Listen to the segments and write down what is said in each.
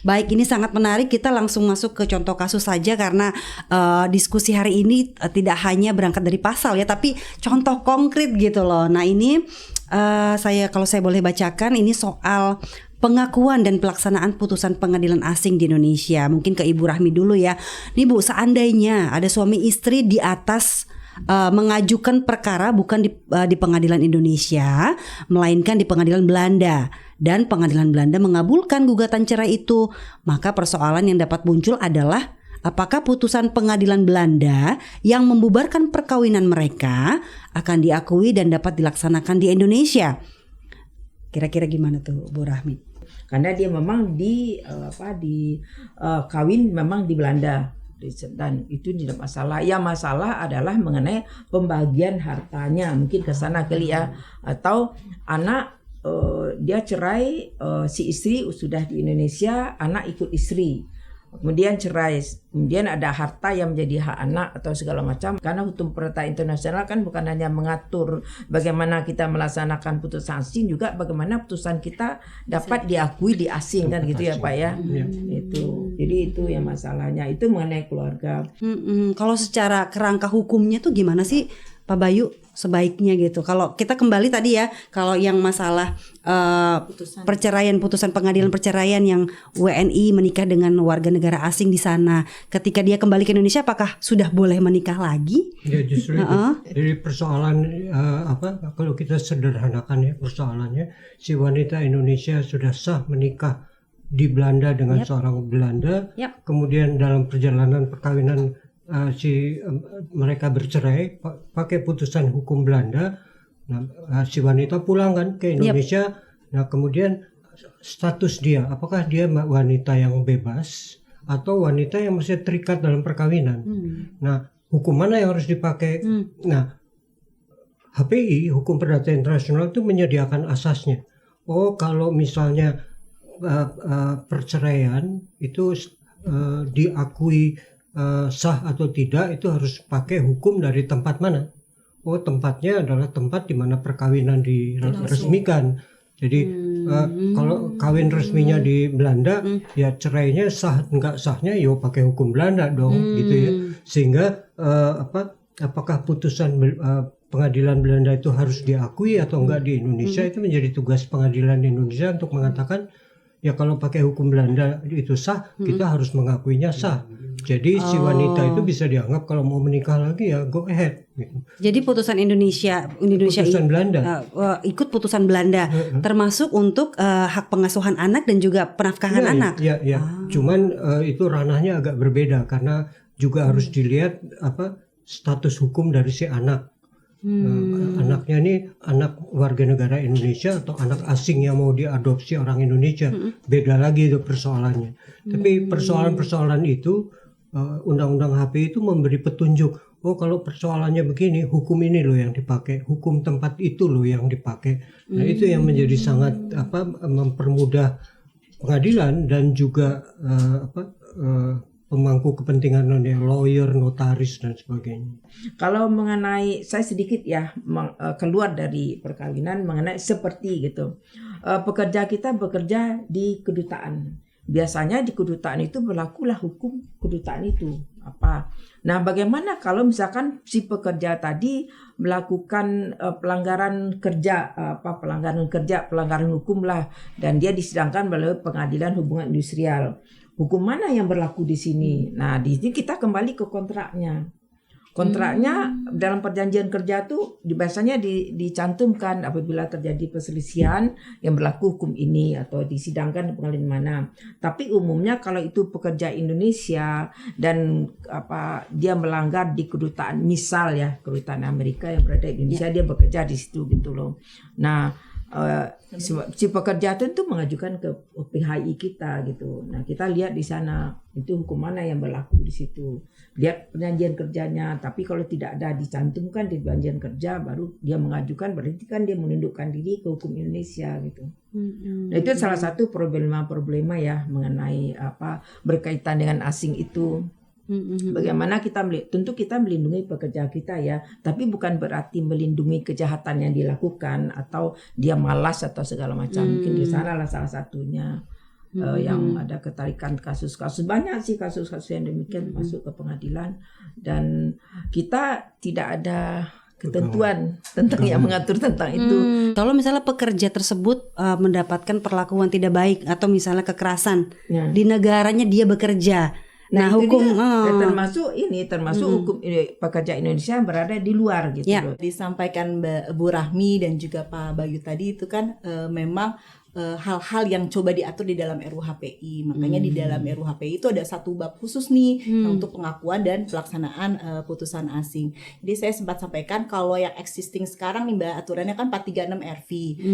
Baik, ini sangat menarik. Kita langsung masuk ke contoh kasus saja karena diskusi hari ini tidak hanya berangkat dari pasal ya, tapi contoh konkret gitu loh. Nah ini kalau saya boleh bacakan, ini soal pengakuan dan pelaksanaan putusan pengadilan asing di Indonesia. Mungkin ke Ibu Rahmi dulu ya. Nih Bu, seandainya ada suami istri di atas mengajukan perkara bukan di pengadilan Indonesia, melainkan di pengadilan Belanda, dan pengadilan Belanda mengabulkan gugatan cerai itu, maka persoalan yang dapat muncul adalah apakah putusan pengadilan Belanda yang membubarkan perkawinan mereka akan diakui dan dapat dilaksanakan di Indonesia. Kira-kira gimana tuh Bu Rahmi? Karena dia memang kawin memang di Belanda dan itu tidak masalah. Yang masalah adalah mengenai pembagian hartanya, mungkin ke sana kali ya, atau anak dia cerai, si istri sudah di Indonesia, anak ikut istri. Kemudian cerai, kemudian ada harta yang menjadi hak anak atau segala macam. Karena hukum perdata internasional kan bukan hanya mengatur bagaimana kita melaksanakan putusan asing, juga bagaimana putusan kita dapat diakui di asing kan gitu ya Pak ya. Itu, jadi itu yang masalahnya, itu mengenai keluarga. Kalau secara kerangka hukumnya tuh gimana sih Pak Bayu sebaiknya gitu? Kalau kita kembali tadi ya, kalau yang masalah putusan pengadilan perceraian yang WNI menikah dengan warga negara asing di sana, ketika dia kembali ke Indonesia apakah sudah boleh menikah lagi? Ya justru jadi persoalan kalau kita sederhanakan ya persoalannya, si wanita Indonesia sudah sah menikah di Belanda dengan seorang Belanda, kemudian dalam perjalanan perkawinan mereka bercerai pakai putusan hukum Belanda. Nah, si wanita pulang kan ke Indonesia. Nah, kemudian status dia, apakah dia wanita yang bebas atau wanita yang masih terikat dalam perkawinan? Nah, hukum mana yang harus dipakai? Nah, HPI, Hukum Perdata Internasional itu menyediakan asasnya. Oh, kalau misalnya perceraian itu diakui sah atau tidak, itu harus pakai hukum dari tempat mana? Oh, tempatnya adalah tempat di mana perkawinan diresmikan. Jadi kalau kawin resminya di Belanda, ya cerainya sah enggak sahnya ya pakai hukum Belanda dong, gitu ya. Sehingga apakah putusan pengadilan Belanda itu harus diakui atau enggak di Indonesia, itu menjadi tugas pengadilan Indonesia untuk mengatakan ya kalau pakai hukum Belanda itu sah, kita harus mengakuinya sah. Jadi si wanita itu bisa dianggap kalau mau menikah lagi ya go ahead gitu. Jadi putusan Indonesia putusan Belanda ikut putusan Belanda, termasuk untuk hak pengasuhan anak dan juga penafkahan anak. Iya. Cuman itu ranahnya agak berbeda karena juga harus dilihat status hukum dari si anak. Anaknya ini anak warga negara Indonesia atau anak asing yang mau diadopsi orang Indonesia, beda lagi itu persoalannya. Tapi persoalan-persoalan itu Undang-Undang HPI itu memberi petunjuk. Oh, kalau persoalannya begini, hukum ini loh yang dipakai, hukum tempat itu loh yang dipakai. Nah, itu yang menjadi sangat mempermudah pengadilan dan juga pemangku kepentingan lawyer, notaris dan sebagainya. Kalau mengenai, saya sedikit ya keluar dari perkawinan mengenai seperti gitu. Pekerja kita bekerja di kedutaan. Biasanya di kedutaan itu berlakulah hukum kedutaan itu apa. Nah, bagaimana kalau misalkan si pekerja tadi melakukan pelanggaran kerja, pelanggaran hukum lah, dan dia disidangkan melalui pengadilan hubungan industrial. Hukum mana yang berlaku di sini? Nah, di sini kita kembali ke kontraknya. Kontraknya dalam perjanjian kerja tuh biasanya dicantumkan apabila terjadi perselisihan yang berlaku hukum ini atau disidangkan di pengadilan mana. Tapi umumnya kalau itu pekerja Indonesia dan dia melanggar di kedutaan, misal ya kedutaan Amerika yang berada di Indonesia, dia bekerja di situ gitu loh. Nah, si pekerja itu mengajukan ke PHI kita gitu. Nah, kita lihat di sana itu hukum mana yang berlaku di situ. Lihat perjanjian kerjanya, tapi kalau tidak ada dicantumkan di perjanjian kerja, baru dia mengajukan, berarti kan dia menundukkan diri ke hukum Indonesia gitu. Nah, itu salah satu problema ya mengenai berkaitan dengan asing itu. Bagaimana tentu kita melindungi pekerja kita ya, tapi bukan berarti melindungi kejahatan yang dilakukan atau dia malas atau segala macam. Mungkin di sana lah salah satunya. yang ada ketarikan kasus-kasus, banyak sih kasus-kasus yang demikian masuk ke pengadilan, dan kita tidak ada ketentuan tentang yang mengatur tentang itu. Kalau misalnya pekerja tersebut mendapatkan perlakuan tidak baik atau misalnya kekerasan di negaranya dia bekerja, nah itu hukum dia, termasuk hukum pekerja Indonesia yang berada di luar gitu Ya. loh. Disampaikan Bu Rahmi dan juga Pak Bayu tadi itu kan memang hal-hal yang coba diatur di dalam RUU HPI. Makanya di dalam RUU HPI itu ada satu bab khusus nih untuk pengakuan dan pelaksanaan putusan asing. Jadi saya sempat sampaikan kalau yang existing sekarang nih Mbak, aturannya kan 436 RV.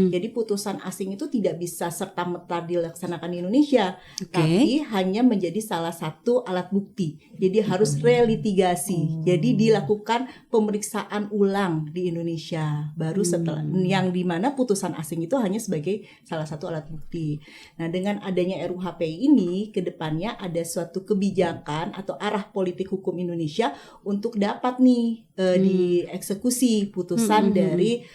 Jadi putusan asing itu tidak bisa serta-merta dilaksanakan di Indonesia, tapi hanya menjadi salah satu alat bukti. Jadi harus relitigasi. Jadi dilakukan pemeriksaan ulang di Indonesia. Baru setelah yang dimana putusan asing itu hanya sebagai salah satu alat bukti. Nah, dengan adanya RUU HPI ini, ke depannya ada suatu kebijakan atau arah politik hukum Indonesia untuk dapat nih dieksekusi putusan dari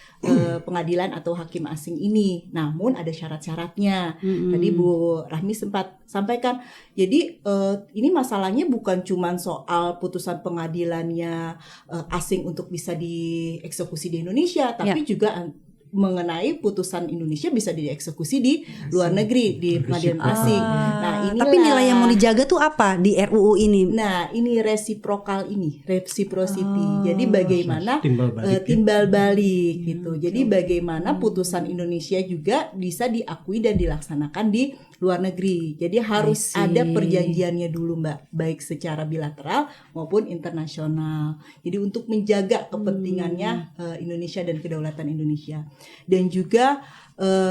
pengadilan atau hakim asing ini. Namun ada syarat-syaratnya. Tadi Bu Rahmi sempat sampaikan. Jadi ini masalahnya bukan cuma soal putusan pengadilannya asing untuk bisa dieksekusi di Indonesia, tapi juga mengenai putusan Indonesia bisa dieksekusi di luar negeri di pengadilan asing. Nah, inilah. Tapi nilai yang mau dijaga tuh apa di RUU ini? Nah, ini reciprocal ini, reciprocity. Jadi bagaimana timbal balik gitu. Jadi bagaimana putusan Indonesia juga bisa diakui dan dilaksanakan di luar negeri. Jadi harus ada perjanjiannya dulu Mbak, baik secara bilateral maupun internasional. Jadi untuk menjaga kepentingannya Indonesia dan kedaulatan Indonesia. Dan juga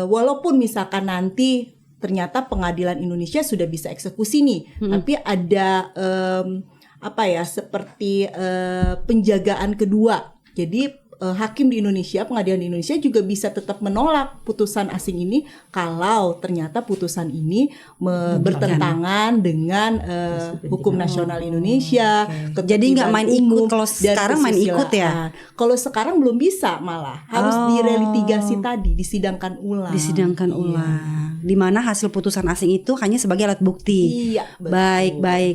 walaupun misalkan nanti ternyata pengadilan Indonesia sudah bisa eksekusi nih, tapi ada seperti penjagaan kedua. Jadi hakim di Indonesia, pengadilan di Indonesia juga bisa tetap menolak putusan asing ini kalau ternyata putusan ini bertentangan dengan hukum nasional Indonesia. Jadi nggak main ikut, kalau sekarang main ikut ya? Kalau sekarang belum bisa, malah harus direlitigasi tadi, disidangkan ulang. Di mana hasil putusan asing itu hanya sebagai alat bukti. Iya, betul. Baik.